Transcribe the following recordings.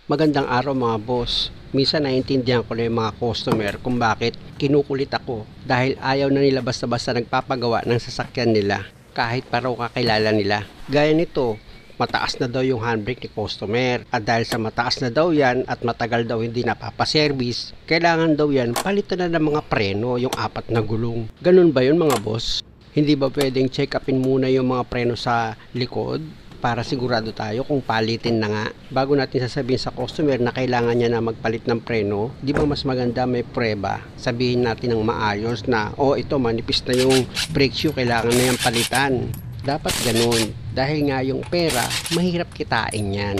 Magandang araw mga boss. Minsan naiintindihan ko na yung mga customer kung bakit kinukulit ako dahil ayaw na nila basta-basta nagpapagawa ng sasakyan nila kahit paraw kakilala nila. Gaya nito, mataas na daw yung handbrake ni customer at dahil sa mataas na daw yan at matagal daw hindi napapaservice, kailangan daw yan palitan na ng mga preno, yung 4 na gulong. Ganun ba yun mga boss? Hindi ba pwedeng check upin muna yung mga preno sa likod? Para sigurado tayo kung palitin na nga bago natin sasabihin sa customer na kailangan niya na magpalit ng preno. Di ba mas maganda may prueba, sabihin natin ng maayos na ito manipis na yung brake shoe, kailangan na yung palitan. Dapat ganun dahil nga yung pera mahirap kitain yan.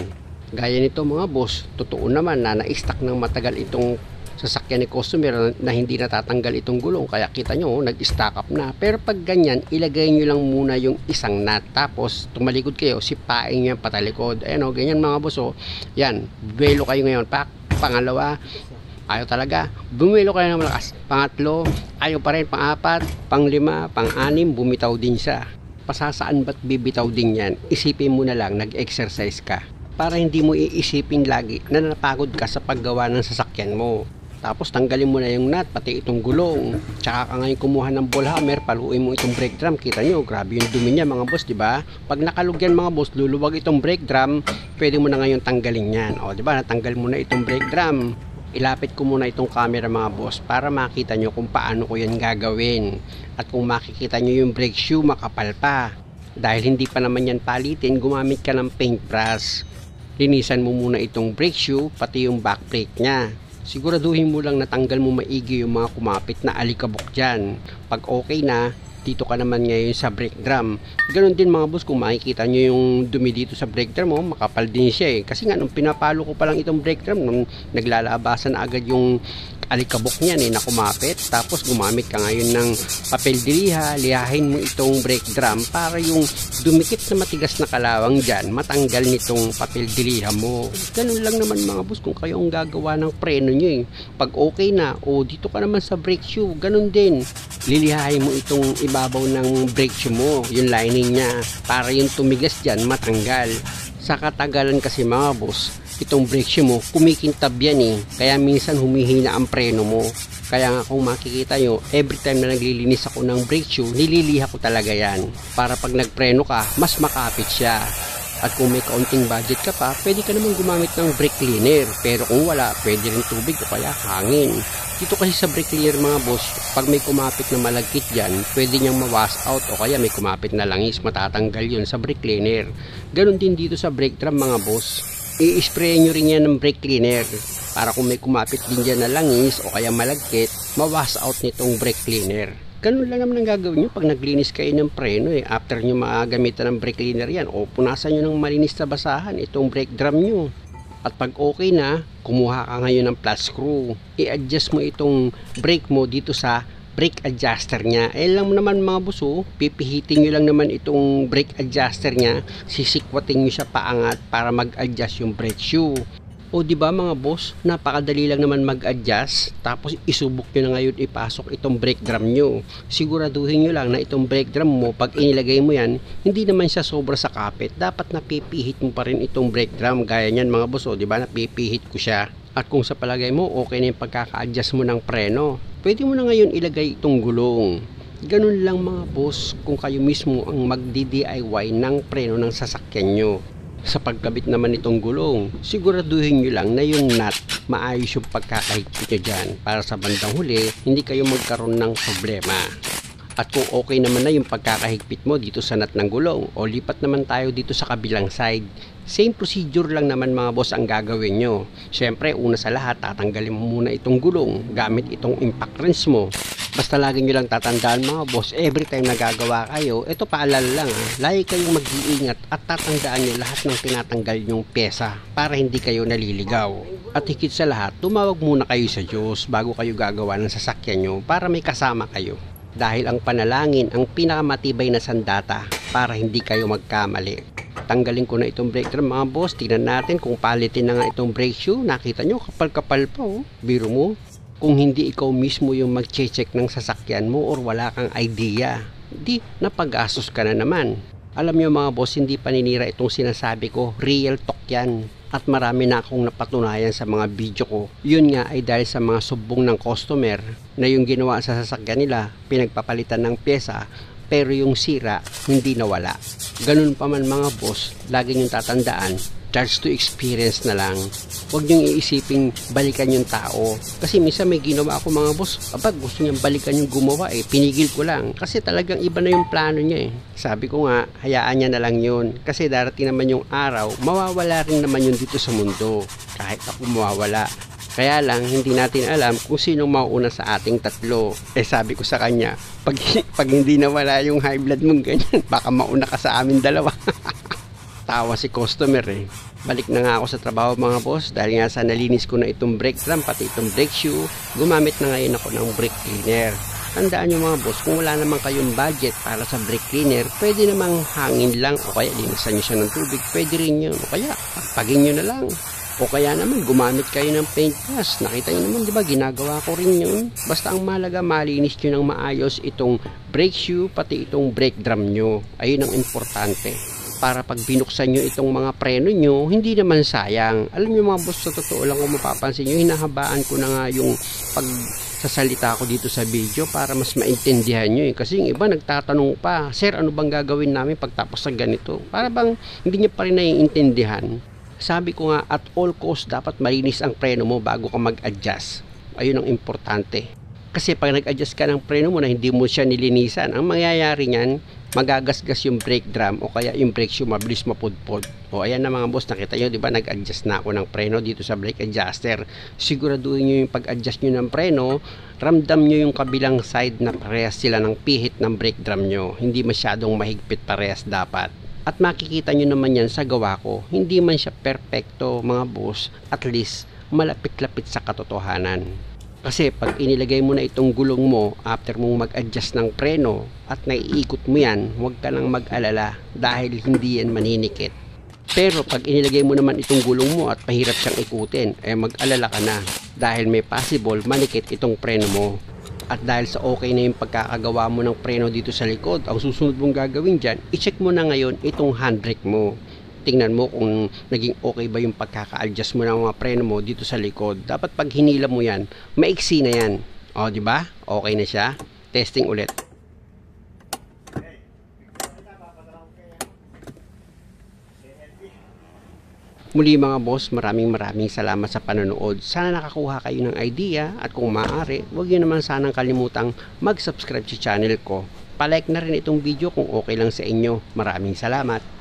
Gaya nito mga boss, totoo naman na na-stock ng matagal itong sasakyan ni customer na hindi natatanggal itong gulong, kaya kita nyo nag-stock up na. Pero pag ganyan, ilagay nyo lang muna yung isang nut, tapos tumalikod kayo, sipain nyo patalikod. Ganyan mga boss. Yan, buwelo kayo ngayon. Pangalawa, ayaw talaga, bumelo kayo ng malakas. Pangatlo, ayaw pa rin. Pang-4, pang-5, pang-6, bumitaw din siya. Pasasaan ba't bibitaw din yan? Isipin mo na lang, nag-exercise ka para hindi mo iisipin lagi na napagod ka sa paggawa ng sasakyan mo. Tapos tanggalin mo na yung nut, pati itong gulong. Tsaka ka ngayon kumuha ng ball hammer, paluin mo itong brake drum. Kita nyo, grabe yung dumi niya mga boss, di ba? Pag nakalugyan mga boss, luluwag itong brake drum, pwede mo na ngayon tanggalin yan. Di ba? Natanggal mo na itong brake drum. Ilapit ko muna itong camera mga boss para makita nyo kung paano ko yan gagawin. At kung makikita nyo yung brake shoe, makapal pa. Dahil hindi pa naman yan palitin, gumamit ka ng paintbrush. Linisan mo muna itong brake shoe, pati yung back brake nya. Siguraduhin mo lang natanggal mo maigi yung mga kumapit na alikabok dyan. Pag okay na, dito ka naman ngayon sa brake drum. Ganon din mga boss, kung makikita nyo yung dumi dito sa brake drum, makapal din siya Kasi nga nung pinapalo ko pa lang itong brake drum, nung naglalabasan na agad yung alikabok niyan na kumapit. Tapos gumamit ka ngayon ng papel diliha, lihahin mo itong brake drum para yung dumikit na matigas na kalawang dyan, matanggal nitong papel diliha mo. Ganun lang naman mga boss kung kayo ang gagawa ng preno nyo Pag okay na, dito ka naman sa brake shoe, ganun din. Lilihahin mo itong ibabaw ng brake shoe mo, yung lining niya, para yung tumigas dyan, matanggal. Sa katagalan kasi mga boss, itong brake shoe mo, kumikintab yan Kaya minsan humihina ang preno mo. Kaya nga kung makikita nyo, every time na naglilinis ako ng brake shoe, nililiha ko talaga yan. Para pag nagpreno ka, mas makapit siya. At kung may kaunting budget ka pa, pwede ka naman gumamit ng brake cleaner. Pero kung wala, pwede rin tubig o kaya hangin. Dito kasi sa brake cleaner mga boss, pag may kumapit na malagkit dyan, pwede niyang ma-wash out o kaya may kumapit na langis, matatanggal yun sa brake cleaner. Ganon din dito sa brake drum mga boss. I-spray nyo rin yan ng brake cleaner para kung may kumapit din dyan na langis o kaya malagkit, ma-wash out nitong brake cleaner. Ganun lang naman ang gagawin nyo pag naglinis kayo ng preno After nyo magamitan ng brake cleaner yan, punasan nyo ng malinis na basahan itong brake drum nyo. At pag okay na, kumuha ka ngayon ng flat screw. I-adjust mo itong brake mo dito sa brake adjuster nya. Lang naman mga buso, pipihitin nyo lang naman itong brake adjuster nya, sisikwatin nyo siya paangat para mag-adjust yung brake shoe. Di ba mga boss, napakadali lang naman mag-adjust, tapos isubok nyo na ngayon ipasok itong brake drum nyo. Siguraduhin nyo lang na itong brake drum mo, pag inilagay mo yan, hindi naman siya sobra sa kapit. Dapat napipihit mo pa rin itong brake drum. Gaya nyan mga boss, di ba napipihit ko siya. At kung sa palagay mo, okay na yung pagkaka-adjust mo ng preno, pwede mo na ngayon ilagay itong gulong. Ganun lang mga boss kung kayo mismo ang magdi-DIY ng preno ng sasakyan nyo. Sa pagkabit naman itong gulong, siguraduhin nyo lang na yung nut, maayos yung pagkakahigpit nyo dyan para sa bandang huli, hindi kayo magkaroon ng problema. At kung okay naman na yung pagkakahigpit mo dito sa nut ng gulong, lipat naman tayo dito sa kabilang side. Same procedure lang naman mga boss ang gagawin nyo. Siyempre, una sa lahat, tatanggalin mo muna itong gulong gamit itong impact wrench mo. Basta lagi nyo lang tatandaan mga boss, every time na gagawa kayo, ito paalala lang lagi kayong mag-iingat at tatandaan nyo lahat ng tinatanggal nyong pyesa para hindi kayo naliligaw. At higit sa lahat, tumawag muna kayo sa Diyos bago kayo gagawa ng sasakyan nyo para may kasama kayo. Dahil ang panalangin ang pinakamatibay na sandata para hindi kayo magkamali. Tanggalin ko na itong brake drum mga boss. Tingnan natin kung palitin na nga itong brake shoe. Nakita nyo, kapal-kapal pa Biro mo, kung hindi ikaw mismo yung mag-check ng sasakyan mo or wala kang idea, di napag-asos ka na naman. Alam nyo mga boss, hindi paninira itong sinasabi ko. Real talk yan. At marami na akong napatunayan sa mga video ko. Yun nga ay dahil sa mga subong ng customer na yung ginawa sa sasakyan nila, pinagpapalitan ng pyesa, pero yung sira hindi nawala. Ganun pa man mga boss, lagi nyo tatandaan, charge to experience na lang. Huwag niyong iisiping balikan yung tao. Kasi minsan may ginawa ako mga boss, kapag gusto niyang balikan yung gumawa pinigil ko lang. Kasi talagang iba na yung plano niya Sabi ko nga, hayaan niya na lang yun. Kasi darating naman yung araw, mawawala rin naman yun dito sa mundo. Kahit ako mawawala. Kaya lang, hindi natin alam kung sino mauuna sa ating tatlo. Sabi ko sa kanya, pag hindi nawala yung high blood mong ganyan, baka mauna ka sa amin dalawa. Tawa si customer Balik na nga ako sa trabaho mga boss dahil nga sa nalinis ko na itong brake drum pati itong brake shoe, gumamit na ngayon ako ng brake cleaner. Tandaan nyo mga boss, kung wala naman kayong budget para sa brake cleaner, pwede namang hangin lang o kaya linisan nyo siya ng tubig, pwede rin yun. O kaya pagpagin nyo na lang. O kaya naman gumamit kayo ng paint brush. Nakita nyo naman, di ba, ginagawa ko rin yun. Basta ang mahalaga, malinis nyo ng maayos itong brake shoe pati itong brake drum nyo. Ayun ang importante. Para pag binuksan nyo itong mga preno nyo, hindi naman sayang. Alam nyo mga boss, sa totoo lang kung mapapansin nyo, hinahabaan ko na nga yung pagsasalita ko dito sa video para mas maintindihan nyo Kasi yung iba nagtatanong pa, sir, ano bang gagawin namin pagtapos ng ganito? Para bang hindi nyo pa rin naiintindihan. Sabi ko nga, at all cost dapat malinis ang preno mo bago ka mag-adjust. Ayun ang importante. Kasi pag nag-adjust ka ng preno mo na hindi mo siya nilinisan, ang mangyayari niyan, magagasgas yung brake drum o kaya yung brake shoe, mabilis mapudpod. O ayan na mga boss, nakita nyo, di ba, nag-adjust na ako ng preno dito sa brake adjuster. Siguraduhin nyo yung pag-adjust nyo ng preno, ramdam nyo yung kabilang side na parehas sila ng pihit ng brake drum nyo. Hindi masyadong mahigpit, parehas dapat. At makikita nyo naman yan sa gawa ko. Hindi man siya perfecto mga boss, at least malapit-lapit sa katotohanan. Kasi pag inilagay mo na itong gulong mo after mong mag-adjust ng preno at naiikot mo yan, huwag ka nang mag-alala dahil hindi yan maninikit. Pero pag inilagay mo naman itong gulong mo at pahirap siyang ikutin, mag-alala ka na dahil may possible manikit itong preno mo. At dahil sa okay na yung pagkakagawa mo ng preno dito sa likod, ang susunod mong gagawin dyan, i-check mo na ngayon itong handbrake mo. Tingnan mo kung naging okay ba yung pagkaka-adjust mo ng mga preno mo dito sa likod. Dapat pag hinila mo yan, maiksi na yan. O, di ba? Okay na siya. Testing ulit. Muli mga boss, maraming salamat sa panonood. Sana nakakuha kayo ng idea at kung maaari, huwag nyo naman sanang kalimutang mag-subscribe sa channel ko. Pa-like na rin itong video kung okay lang sa inyo. Maraming salamat.